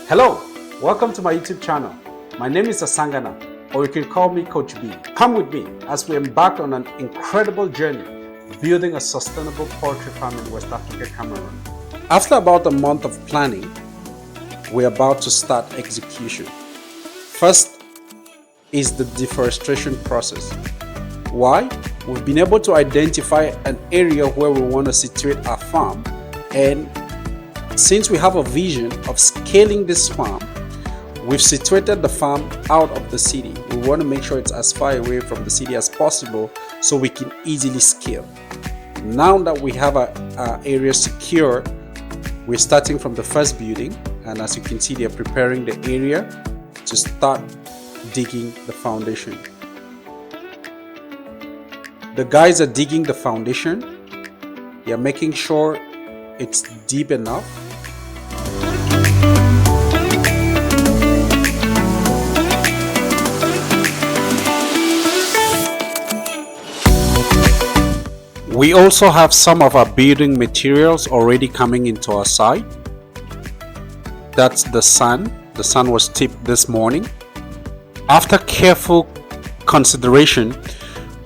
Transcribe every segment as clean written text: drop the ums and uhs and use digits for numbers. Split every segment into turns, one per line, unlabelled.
Hello, welcome to my YouTube channel. My name is Asangana, or you can call me Coach B. Come with me as we embark on an incredible journey building a sustainable poultry farm in West Africa, Cameroon. After about a month of planning, we're about to start execution. First is the deforestation process. Why? We've been able to identify an area where we want to situate our farm, and since we have a vision of scaling this farm, we've situated the farm out of the city. We want to make sure it's as far away from the city as possible so we can easily scale. Now that we have our area secure, we're starting from the first building, and as you can see, they're preparing the area to start digging the foundation. The guys are digging the foundation. They're making sure it's deep enough. We also have some of our building materials already coming into our site. That's the sun. The sun was tipped this morning. After careful consideration,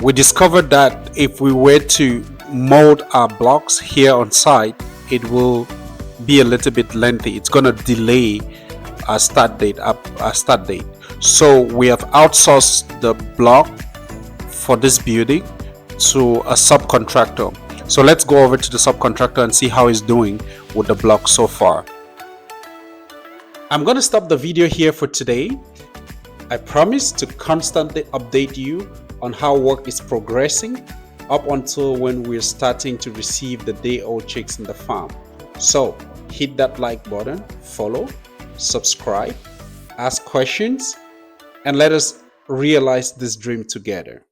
we discovered that if we were to mold our blocks here on site, it will be a little bit lengthy. It's going to delay our start date. So we have outsourced the block for this building to a subcontractor. So let's go over to the subcontractor and see how he's doing with the block so far. I'm going to stop the video here for today. I promise to constantly update you on how work is progressing up until when we're starting to receive the day-old chicks in the farm. So hit that like button, follow, subscribe, ask questions, and let us realize this dream together.